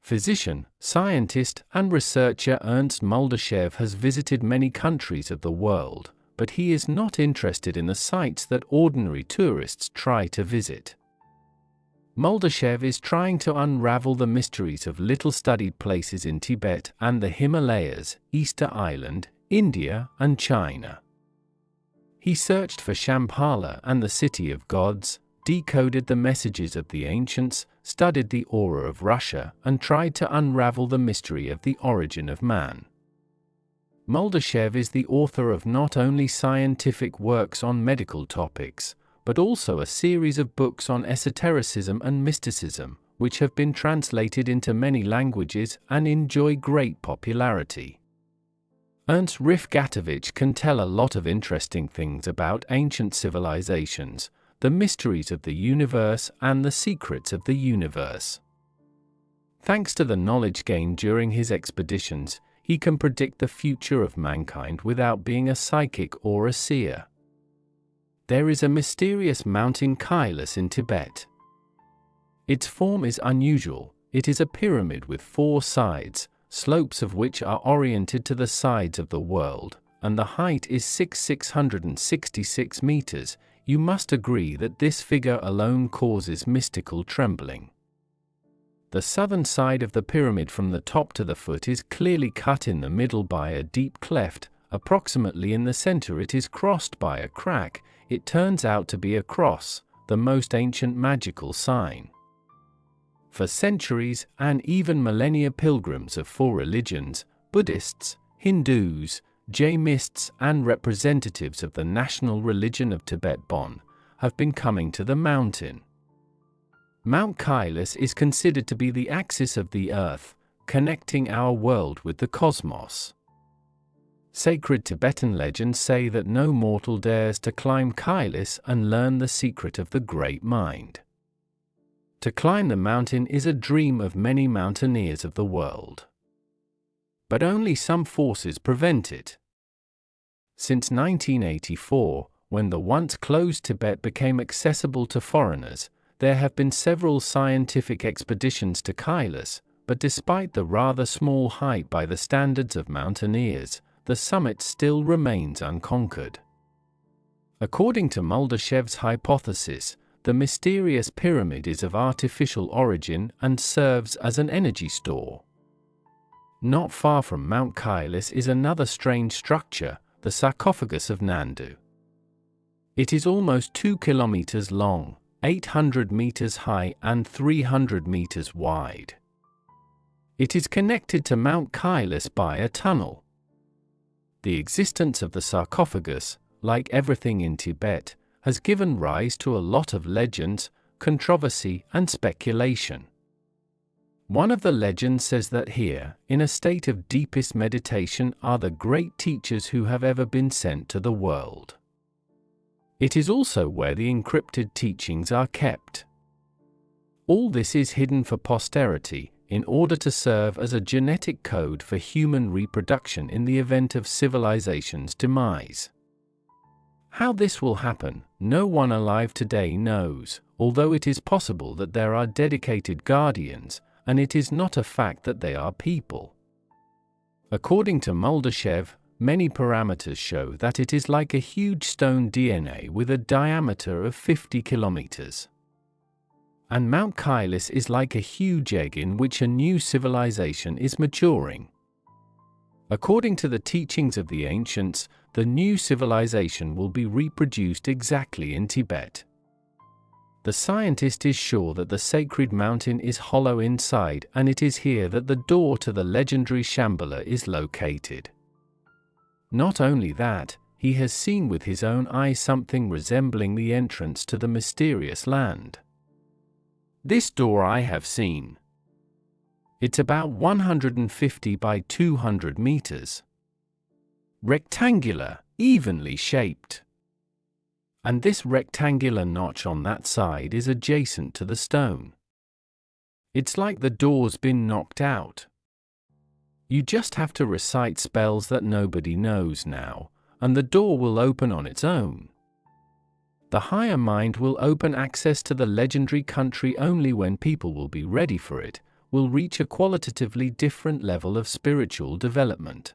Physician, scientist, and researcher Ernst Muldashev has visited many countries of the world, but he is not interested in the sites that ordinary tourists try to visit. Muldashev is trying to unravel the mysteries of little-studied places in Tibet and the Himalayas, Easter Island, India, and China. He searched for Shambhala and the City of Gods, decoded the messages of the ancients, studied the aura of Russia, and tried to unravel the mystery of the origin of man. Muldashev is the author of not only scientific works on medical topics, but also a series of books on esotericism and mysticism, which have been translated into many languages and enjoy great popularity. Ernst Rifgatovich can tell a lot of interesting things about ancient civilizations, the mysteries of the universe, and the secrets of the universe. Thanks to the knowledge gained during his expeditions, he can predict the future of mankind without being a psychic or a seer. There is a mysterious mountain Kailas in Tibet. Its form is unusual. It is a pyramid with 4 sides, slopes of which are oriented to the sides of the world, and the height is 666 meters. You must agree that this figure alone causes mystical trembling. The southern side of the pyramid from the top to the foot is clearly cut in the middle by a deep cleft. Approximately in the center it is crossed by a crack. It turns out to be a cross, the most ancient magical sign. For centuries, and even millennia, pilgrims of 4 religions, Buddhists, Hindus, Jainists, and representatives of the national religion of Tibet Bon, have been coming to the mountain. Mount Kailas is considered to be the axis of the earth, connecting our world with the cosmos. Sacred Tibetan legends say that no mortal dares to climb Kailas and learn the secret of the great mind. To climb the mountain is a dream of many mountaineers of the world. But only some forces prevent it. Since 1984, when the once closed Tibet became accessible to foreigners, there have been several scientific expeditions to Kailas, but despite the rather small height by the standards of mountaineers, the summit still remains unconquered. According to Muldashev's hypothesis, the mysterious pyramid is of artificial origin and serves as an energy store. Not far from Mount Kailas is another strange structure, the sarcophagus of Nandu. It is almost 2 kilometers long, 800 meters high, and 300 meters wide. It is connected to Mount Kailas by a tunnel. The existence of the sarcophagus, like everything in Tibet, has given rise to a lot of legends, controversy, and speculation. One of the legends says that here, in a state of deepest meditation, are the great teachers who have ever been sent to the world. It is also where the encrypted teachings are kept. All this is hidden for posterity, in order to serve as a genetic code for human reproduction in the event of civilization's demise. How this will happen, no one alive today knows, although it is possible that there are dedicated guardians, and it is not a fact that they are people. According to Muldashev, many parameters show that it is like a huge stone DNA with a diameter of 50 kilometers. And Mount Kailas is like a huge egg in which a new civilization is maturing. According to the teachings of the ancients, the new civilization will be reproduced exactly in Tibet. The scientist is sure that the sacred mountain is hollow inside, and it is here that the door to the legendary Shambhala is located. Not only that, he has seen with his own eyes something resembling the entrance to the mysterious land. This door I have seen. It's about 150 by 200 meters. Rectangular, evenly shaped. And this rectangular notch on that side is adjacent to the stone. It's like the door's been knocked out. You just have to recite spells that nobody knows now, and the door will open on its own. The higher mind will open access to the legendary country only when people will be ready for it, will reach a qualitatively different level of spiritual development.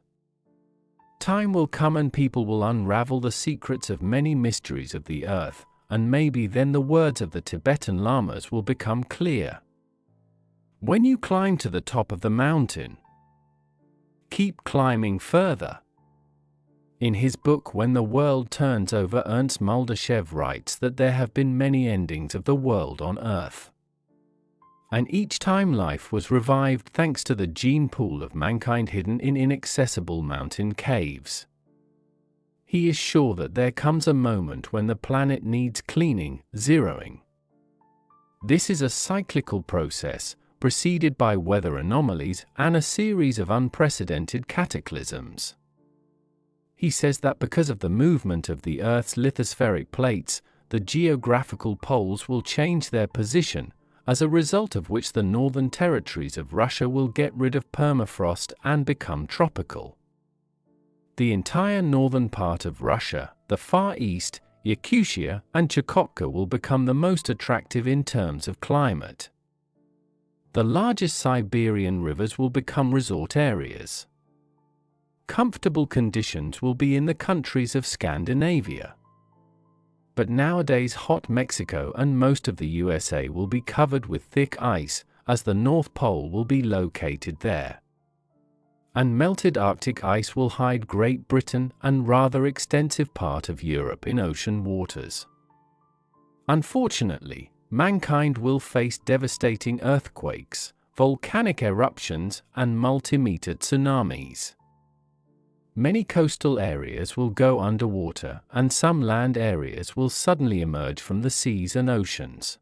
Time will come and people will unravel the secrets of many mysteries of the earth, and maybe then the words of the Tibetan lamas will become clear. When you climb to the top of the mountain, keep climbing further. In his book When the World Turns Over, Ernst Muldashev writes that there have been many endings of the world on Earth. And each time life was revived thanks to the gene pool of mankind hidden in inaccessible mountain caves. He is sure that there comes a moment when the planet needs cleaning, zeroing. This is a cyclical process, preceded by weather anomalies and a series of unprecedented cataclysms. He says that because of the movement of the Earth's lithospheric plates, the geographical poles will change their position, as a result of which the northern territories of Russia will get rid of permafrost and become tropical. The entire northern part of Russia, the Far East, Yakutia, and Chukotka will become the most attractive in terms of climate. The largest Siberian rivers will become resort areas. Comfortable conditions will be in the countries of Scandinavia. But nowadays hot Mexico and most of the USA will be covered with thick ice, as the North Pole will be located there. And melted Arctic ice will hide Great Britain and rather extensive part of Europe in ocean waters. Unfortunately, mankind will face devastating earthquakes, volcanic eruptions, and multi-meter tsunamis. Many coastal areas will go underwater, and some land areas will suddenly emerge from the seas and oceans.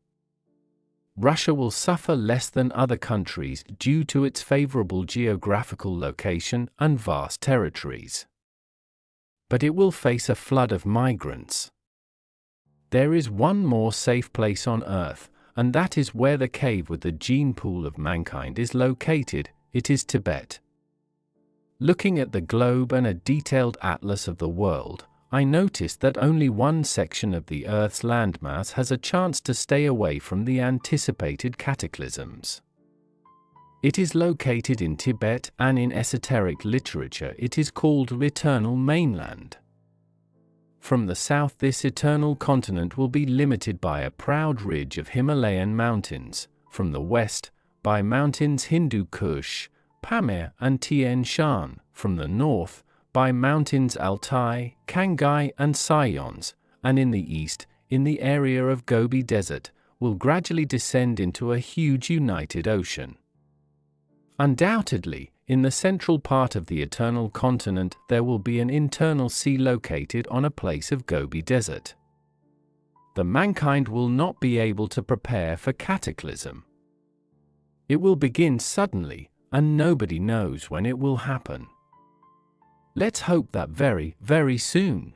Russia will suffer less than other countries due to its favorable geographical location and vast territories. But it will face a flood of migrants. There is one more safe place on Earth, and that is where the cave with the gene pool of mankind is located. It is Tibet. Looking at the globe and a detailed atlas of the world, I noticed that only one section of the Earth's landmass has a chance to stay away from the anticipated cataclysms. It is located in Tibet, and in esoteric literature it is called the Eternal Mainland. From the south, this eternal continent will be limited by a proud ridge of Himalayan mountains, from the west, by mountains Hindu Kush, Pamir and Tian Shan, from the north, by mountains Altai, Kangai and Sayons, and in the east, in the area of Gobi Desert, will gradually descend into a huge united ocean. Undoubtedly, in the central part of the eternal continent there will be an internal sea located on a place of Gobi Desert. The mankind will not be able to prepare for cataclysm. It will begin suddenly, and nobody knows when it will happen. Let's hope that very, very soon.